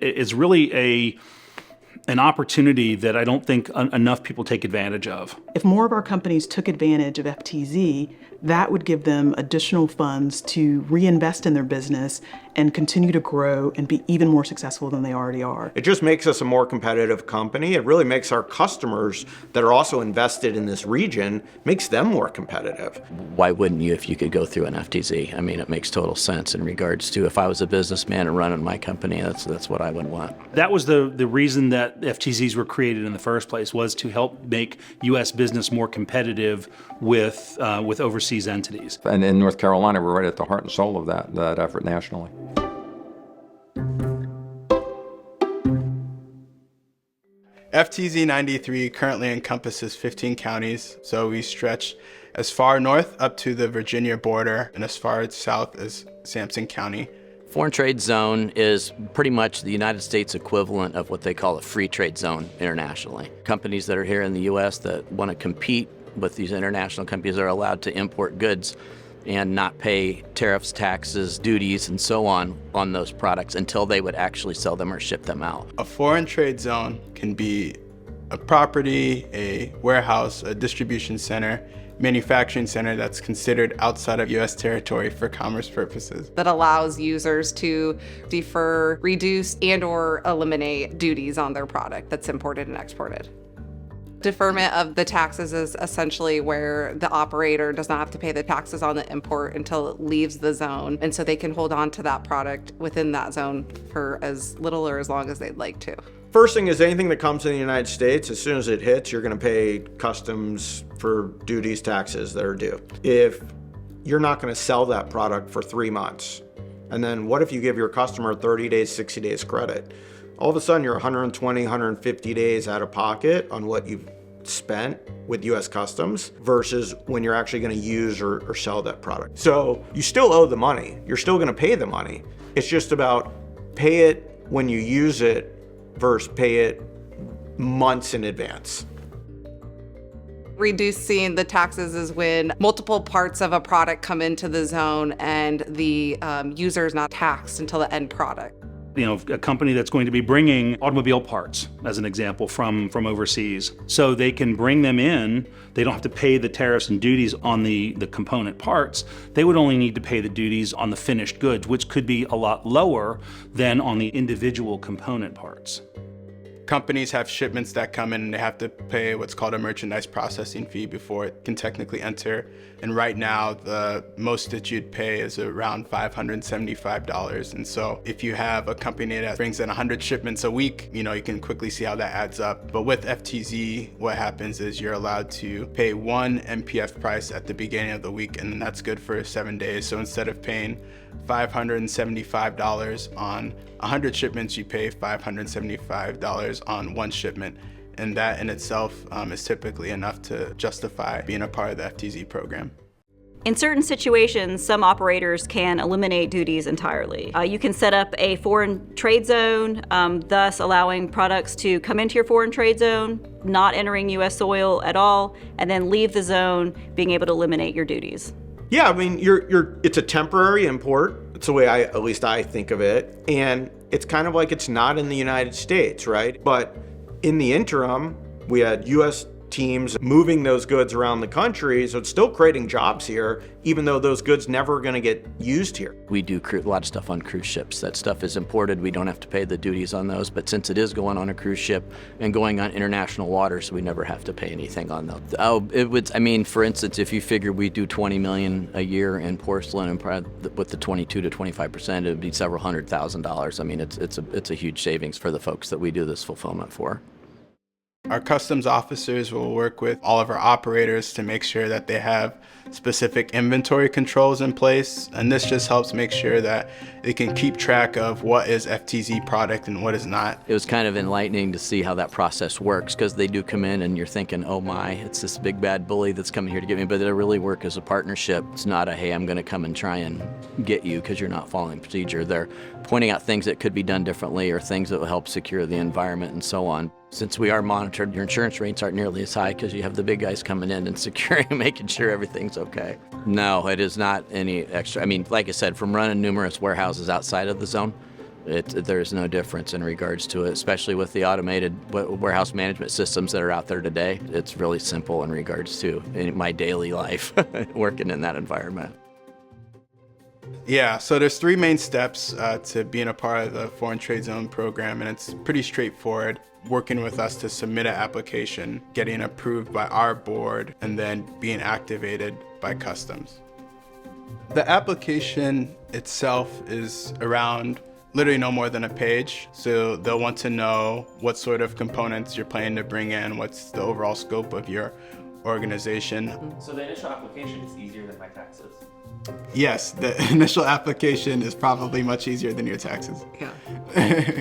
It's really an opportunity that I don't think enough people take advantage of. If more of our companies took advantage of FTZ, that would give them additional funds to reinvest in their business and continue to grow and be even more successful than they already are. It just makes us a more competitive company. It really makes our customers that are also invested in this region, makes them more competitive. Why wouldn't you if you could go through an FTZ? I mean, it makes total sense in regards to if I was a businessman and running my company, that's what I would want. That was the reason that FTZs were created in the first place, was to help make U.S. business more competitive with overseas entities. And in North Carolina, we're right at the heart and soul of that effort nationally. FTZ 93 currently encompasses 15 counties, so we stretch as far north up to the Virginia border and as far south as Sampson County. Foreign trade zone is pretty much the United States equivalent of what they call a free trade zone internationally. Companies that are here in the U.S. that want to compete with these international companies are allowed to import goods and not pay tariffs, taxes, duties, and so on those products until they would actually sell them or ship them out. A foreign trade zone can be a property, a warehouse, a distribution center, manufacturing center that's considered outside of U.S. territory for commerce purposes. That allows users to defer, reduce, and/or eliminate duties on their product that's imported and exported. Deferment of the taxes is essentially where the operator does not have to pay the taxes on the import until it leaves the zone, and so they can hold on to that product within that zone for as little or as long as they'd like to. First thing is anything that comes in the United States, as soon as it hits, you're going to pay customs for duties, taxes that are due. If you're not going to sell that product for 3 months, and then what if you give your customer 30 days, 60 days credit? All of a sudden you're 120, 150 days out of pocket on what you've spent with US Customs versus when you're actually going to use or sell that product. So you still owe the money. You're still going to pay the money. It's just about pay it when you use it versus pay it months in advance. Reducing the taxes is when multiple parts of a product come into the zone and the user is not taxed until the end product. You know, a company that's going to be bringing automobile parts, as an example, from overseas, so they can bring them in. They don't have to pay the tariffs and duties on the component parts. They would only need to pay the duties on the finished goods, which could be a lot lower than on the individual component parts. Companies have shipments that come in and they have to pay what's called a merchandise processing fee before it can technically enter. And right now, the most that you'd pay is around $575. And so if you have a company that brings in 100 shipments a week, you can quickly see how that adds up. But with FTZ, what happens is you're allowed to pay one MPF price at the beginning of the week, and that's good for 7 days. So instead of paying $575 on 100 shipments, you pay $575 on one shipment. And that in itself is typically enough to justify being a part of the FTZ program. In certain situations, some operators can eliminate duties entirely. You can set up a foreign trade zone, thus allowing products to come into your foreign trade zone, not entering U.S. soil at all, and then leave the zone, being able to eliminate your duties. Yeah, I mean, it's a temporary import. It's the way at least I think of it. And it's kind of like it's not in the United States, right? But in the interim, we had U.S. teams moving those goods around the country, so it's still creating jobs here, even though those goods never going to get used here. We do a lot of stuff on cruise ships. That stuff is imported. We don't have to pay the duties on those, but since it is going on a cruise ship and going on international waters, we never have to pay anything on those. For instance, if you figure we do 20 million a year in porcelain, and with the 22 to 25%, it would be several $100,000. I mean, it's a huge savings for the folks that we do this fulfillment for. Our customs officers will work with all of our operators to make sure that they have specific inventory controls in place, and this just helps make sure that they can keep track of what is FTZ product and what is not. It was kind of enlightening to see how that process works, because they do come in and you're thinking, oh my, it's this big bad bully that's coming here to get me, but they really work as a partnership. It's not a, hey, I'm going to come and try and get you because you're not following procedure. They're pointing out things that could be done differently or things that will help secure the environment and so on. Since we are monitored, your insurance rates aren't nearly as high because you have the big guys coming in and securing and making sure everything's okay. No, it is not any extra. I mean, like I said, from running numerous warehouses outside of the zone, There's no difference in regards to it, especially with the automated warehouse management systems that are out there today. It's really simple in regards to my daily life working in that environment. Yeah, so there's 3 main steps to being a part of the Foreign Trade Zone program, and it's pretty straightforward. Working with us to submit an application, getting approved by our board, and then being activated by Customs. The application itself is around literally no more than a page. So they'll want to know what sort of components you're planning to bring in, what's the overall scope of your organization. So the initial application is easier than my taxes? Yes, the initial application is probably much easier than your taxes. Yeah.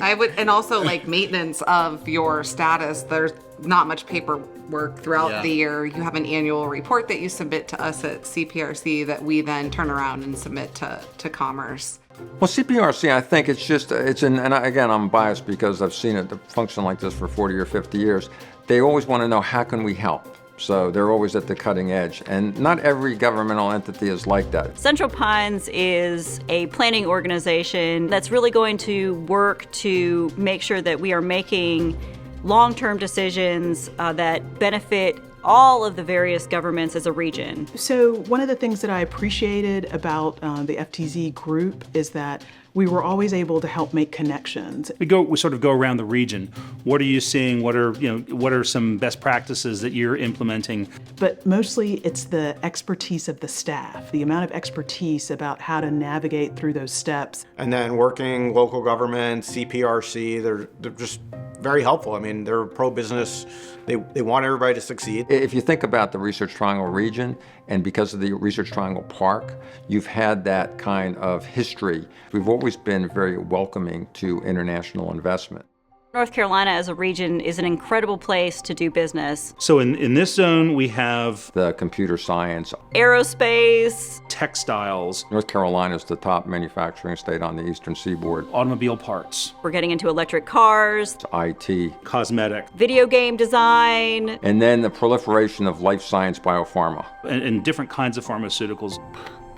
I would, and also like maintenance of your status, there's not much paperwork throughout the year. You have an annual report that you submit to us at CPRC that we then turn around and submit to Commerce. Well, CPRC, I think again, I'm biased because I've seen it function like this for 40 or 50 years. They always want to know, how can we help? So they're always at the cutting edge, and not every governmental entity is like that. Central Pines is a planning organization that's really going to work to make sure that we are making long-term decisions that benefit all of the various governments as a region. So one of the things that I appreciated about the FTZ group is that we were always able to help make connections. We sort of go around the region. What are you seeing? What are some best practices that you're implementing? But mostly it's the expertise of the staff, the amount of expertise about how to navigate through those steps. And then working local government, CPRC, they're just very helpful. I mean, they're pro-business. They want everybody to succeed. If you think about the Research Triangle region, and because of the Research Triangle Park, you've had that kind of history. We've always been very welcoming to international investment. North Carolina as a region is an incredible place to do business. So in this zone, we have The computer science. Aerospace, textiles, North Carolina is the top manufacturing state on the eastern seaboard. automobile parts, we're getting into electric cars, IT. cosmetic, video game design. And then the proliferation of life science biopharma. and different kinds of pharmaceuticals.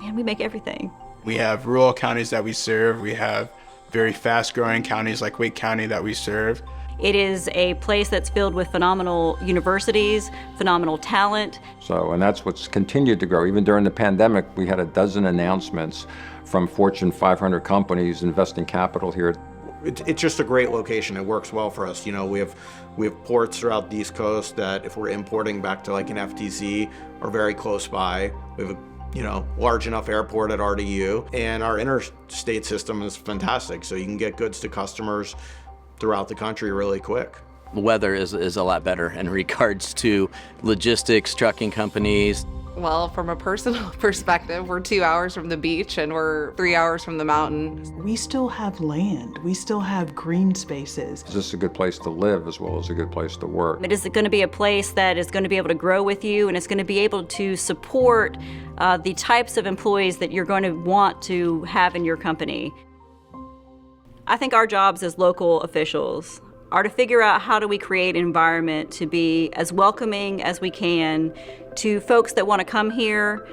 Man, we make everything. We have rural counties that we serve. We have very fast-growing counties like Wake County that we serve. It is a place that's filled with phenomenal universities, phenomenal talent. So, and that's what's continued to grow. Even during the pandemic, we had a dozen announcements from Fortune 500 companies investing capital here. It's just a great location. It works well for us. You know, we have ports throughout the East Coast that if we're importing back to like an FTZ are very close by. We have a large enough airport at RDU, and our interstate system is fantastic. So you can get goods to customers throughout the country really quick. The weather is a lot better in regards to logistics, trucking companies. Well, from a personal perspective, we're 2 hours from the beach and we're 3 hours from the mountain. We still have land. We still have green spaces. Is this a good place to live as well as a good place to work? It is going to be a place that is going to be able to grow with you, and it's going to be able to support the types of employees that you're going to want to have in your company. I think our jobs as local officials are to figure out how do we create an environment to be as welcoming as we can to folks that want to come here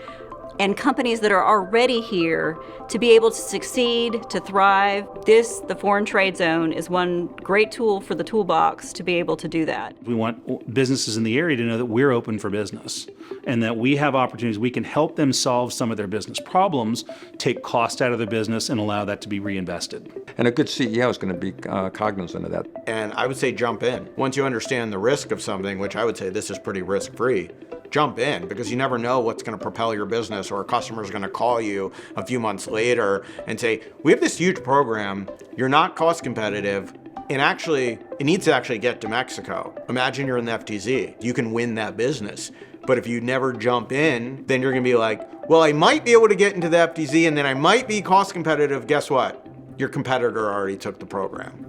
and companies that are already here to be able to succeed, to thrive. The Foreign Trade Zone is one great tool for the toolbox to be able to do that. We want businesses in the area to know that we're open for business and that we have opportunities. We can help them solve some of their business problems, take cost out of their business, and allow that to be reinvested. And a good CEO is going to be cognizant of that. And I would say jump in. Once you understand the risk of something, which I would say this is pretty risk-free, jump in, because you never know what's going to propel your business, or a customer is going to call you a few months later and say, we have this huge program, you're not cost competitive, and actually, it needs to actually get to Mexico. Imagine you're in the FTZ. You can win that business. But if you never jump in, then you're going to be like, well, I might be able to get into the FTZ, and then I might be cost competitive. Guess what? Your competitor already took the program.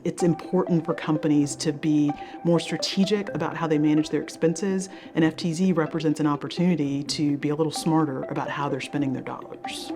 It's important for companies to be more strategic about how they manage their expenses, and FTZ represents an opportunity to be a little smarter about how they're spending their dollars.